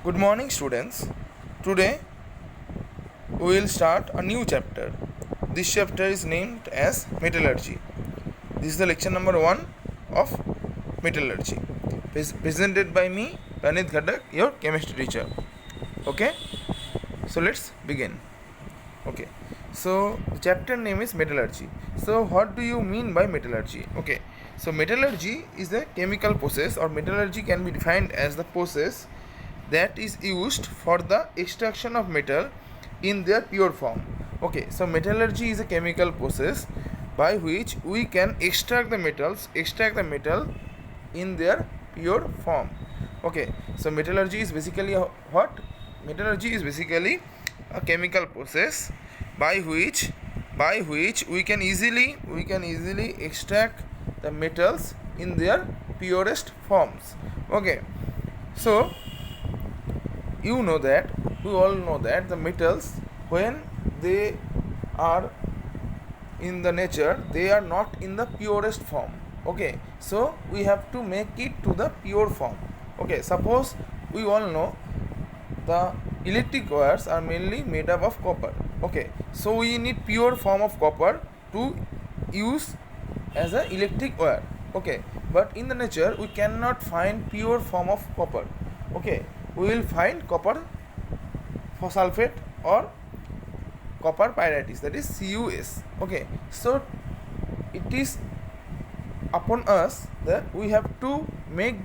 Good morning, students. Today we will start a new chapter. This chapter is named as Metallurgy. This is the lecture number 1 of Metallurgy. Presented by me, Pranit Ghatak, your chemistry teacher. Okay, so let's begin. Okay, so the chapter name is Metallurgy. So, what do you mean by metallurgy? Okay, so metallurgy is a chemical process, or metallurgy can be defined as the process that is used for the extraction of metal in their pure form. Okay, so metallurgy is a chemical process by which we can extract the metal in their pure form. Okay, so metallurgy is basically what? Metallurgy is basically a chemical process by which we can easily extract the metals in their purest forms. Okay, so we all know that the metals, when they are in the nature, they are not in the purest form. Okay, so we have to make it to the pure form. Okay, suppose we all know the electric wires are mainly made up of copper. Okay, so we need pure form of copper to use as a electric wire. Okay, but in the nature we cannot find pure form of copper. Okay, we will find copper sulfate or copper pyrites, that is CuS. Okay, so it is upon us that we have to make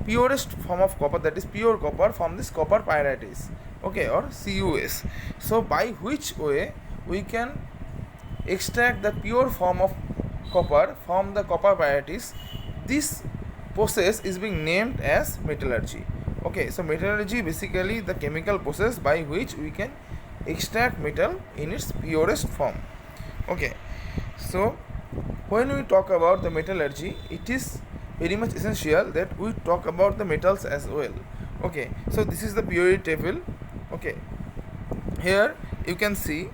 purest form of copper, that is pure copper, from this copper pyrites, okay, or CuS. So by which way we can extract the pure form of copper from the copper pyrites, this process is being named as metallurgy. Okay, so metallurgy basically the chemical process by which we can extract metal in its purest form. Okay, so when we talk about the metallurgy, it is very much essential that we talk about the metals as well. Okay, so this is the purity table. Okay, here you can see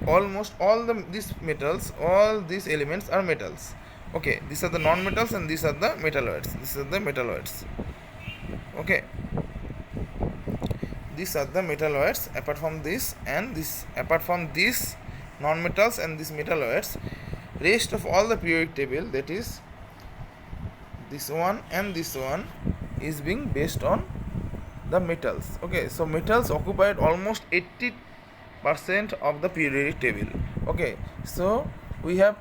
almost all these metals, all these elements are metals. Okay, these are the non-metals and these are the metalloids. Okay, these are the metalloids. Apart from this non-metals and these metalloids, rest of all the periodic table, that is this one and this one, is being based on the metals. Okay, so metals occupied almost 80% of the periodic table. Okay, so we have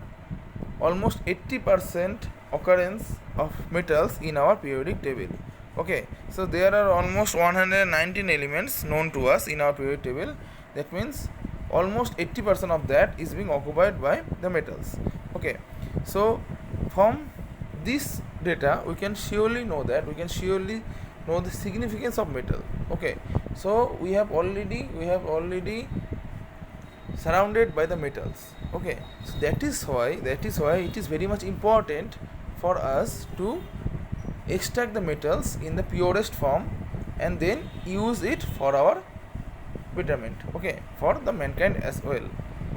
almost 80% occurrence of metals in our periodic table. Okay, so there are almost 119 elements known to us in our periodic table. That means almost 80% of that is being occupied by the metals. Okay, so from this data we can surely know the significance of metal. Okay, so we have already surrounded by the metals. Okay, so that is why it is very much important for us to extract the metals in the purest form and then use it for our betterment. Okay, for the mankind as well.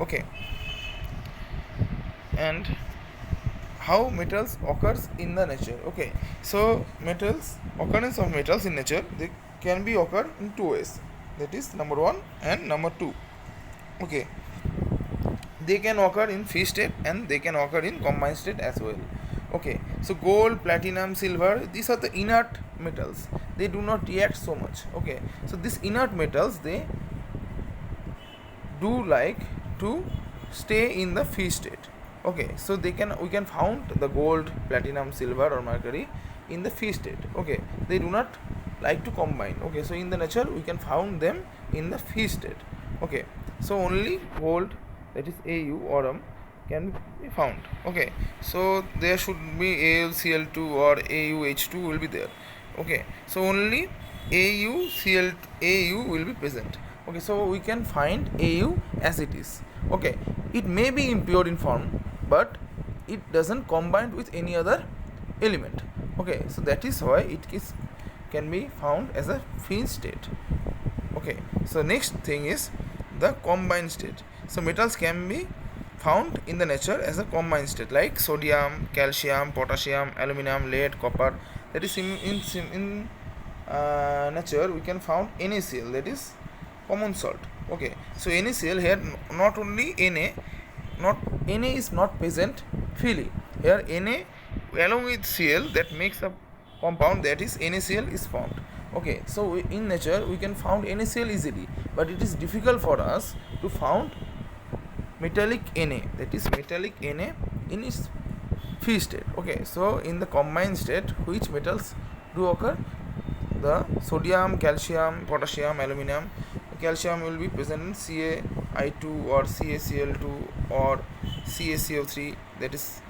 Okay, and how metals occurs in the nature. Okay, so occurrence of metals in nature, they can be occur in two ways, that is number 1 and number 2. Okay, they can occur in free state and they can occur in combined state as well. Okay, so gold, platinum, silver, these are the inert metals, they do not react so much. Okay, so these inert metals, they do like to stay in the free state. Okay, so we can found the gold, platinum, silver or mercury in the free state. Okay, they do not like to combine. Okay, so in the nature we can found them in the free state. Okay, so only gold, that is Au can be found. Okay, so there should be AlCl2 or AuH2 will be there. Okay, so only Au will be present. Okay, so we can find Au as it is. Okay, it may be impure in form, but it doesn't combine with any other element. Okay, so that is why can be found as a free state. Okay, so next thing is the combined state. So metals can be found in the nature as a combined state, like sodium, calcium, potassium, aluminum, lead, copper, that is in nature we can found NaCl, that is common salt. Okay, so NaCl here not only Na is not present freely. Here Na along with Cl that makes a compound, that is NaCl is formed. Okay, so in nature we can found NaCl easily, but it is difficult for us to found metallic Na, that is metallic Na in its free state. Okay, so in the combined state, which metals do occur? The sodium, calcium, potassium, aluminum. Calcium will be present in CaI2 or CaCl2 or CaCO3, that is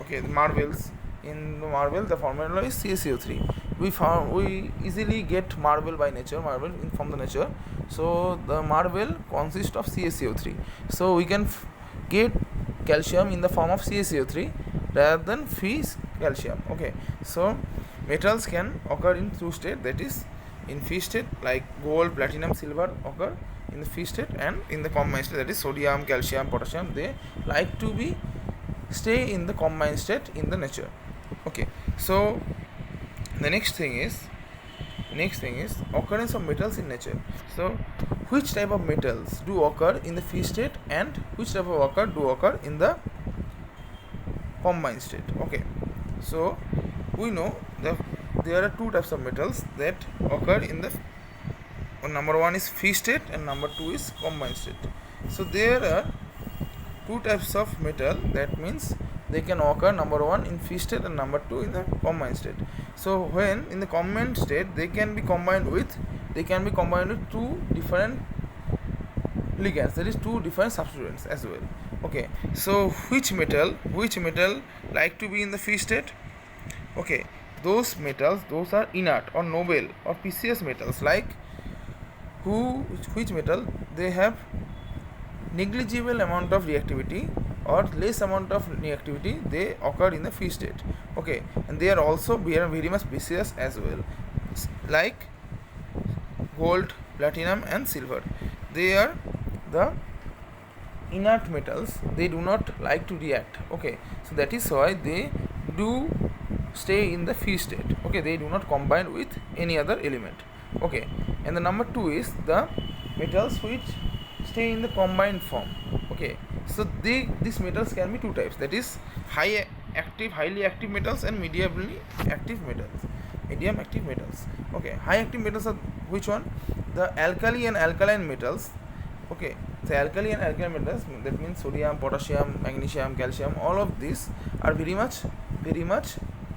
okay, the marbles. In the marble the formula is CaCO3. We easily get marble by nature, marble from the nature. So the marble consists of CaCO3, so we can get calcium in the form of CaCO3 rather than free calcium. Okay, so metals can occur in two state, that is in free state like gold, platinum, silver occur in the free state, and in the combined state, that is sodium, calcium, potassium, they like to be stay in the combined state in the nature. Okay, so the next thing is occurrence of metals in nature. So which type of metals do occur in the free state and which type of occur in the combined state? Okay, so we know that there are two types of metals that occur in the number one is free state and number two is combined state. So there are two types of metal, that means they can occur number one in free state and number two in the combined state. So when in the combined state they can be combined with two different ligands, that is two different substituents as well. Okay, so which metal like to be in the free state? Okay, those metals, those are inert or noble or precious metals, like which metal they have negligible amount of reactivity or less amount of reactivity, they occur in the free state. Okay, and they are also very much precious as well, like gold, platinum and silver. They are the inert metals, they do not like to react. Okay, so that is why they do stay in the free state. Okay, they do not combine with any other element. Okay, and the number two is the metals which stay in the combined form. Okay, so these metals can be two types, that is highly active metals and medium active metals. Okay, high active metals are which one? The alkali and alkaline metals. Okay, so alkali and alkaline metals, that means sodium, potassium, magnesium, calcium, all of these are very much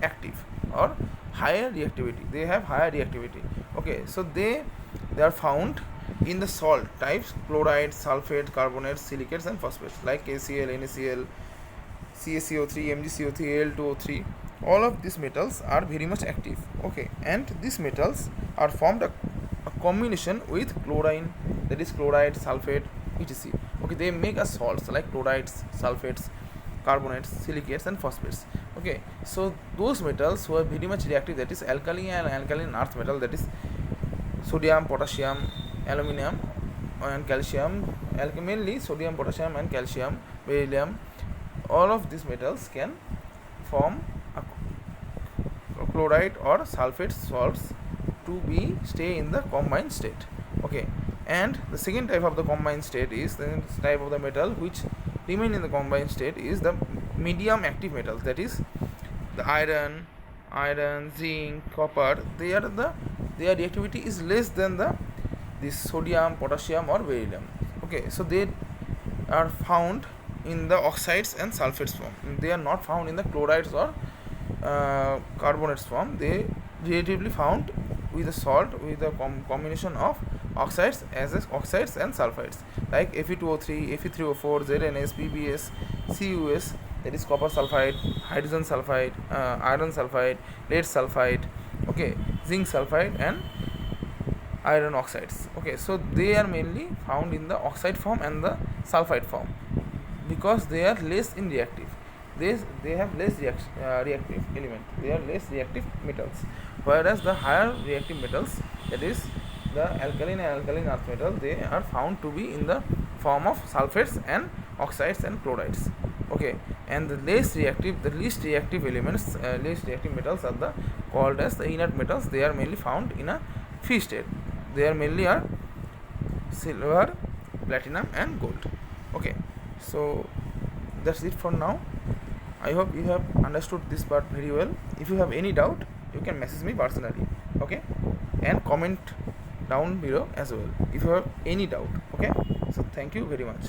active or higher reactivity, they have higher reactivity. Okay, so they are found in the salt types: chloride, sulfate, carbonates, silicates and phosphates, like KCl, NaCl, CaCO3, MgCO3, Al2O3. All of these metals are very much active. Okay, and these metals are formed a combination with chlorine, that is chloride, sulfate, etc. Okay, they make a salts like chlorides, sulfates, carbonates, silicates and phosphates. Okay, so those metals who are very much reactive, that is alkali and alkaline earth metal, that is sodium, potassium, aluminum and calcium, mainly sodium, potassium and calcium, beryllium. All of these metals can form a chloride or sulfate salts to be stay in the combined state. Okay, and the second type of the combined state is the type of the metal which remain in the combined state is the medium active metals, that is the iron, zinc, copper. Their reactivity is less than this sodium, potassium or beryllium. Okay, so they are found in the oxides and sulfates form, they are not found in the chlorides or carbonates form. They relatively found with the salt, with the combination of oxides oxides and sulfides, like Fe2O3, Fe3O4, ZnS, PbS, CuS, that is copper sulfide, hydrogen sulfide, iron sulfide, lead sulfide, okay, zinc sulfide and iron oxides. Okay, so they are mainly found in the oxide form and the sulfide form because they are less in reactive. They have less reactive element, they are less reactive metals, whereas the higher reactive metals, that is the alkaline and alkaline earth metal, they are found to be in the form of sulfates and oxides and chlorides. Okay, and the least reactive elements, least reactive metals are the called as the inert metals. They are mainly found in a free state. They are mainly are silver, platinum and gold. Okay, so that's it for now. I hope you have understood this part very well. If you have any doubt, you can message me personally. Okay, and comment down below as well if you have any doubt. Okay, so thank you very much.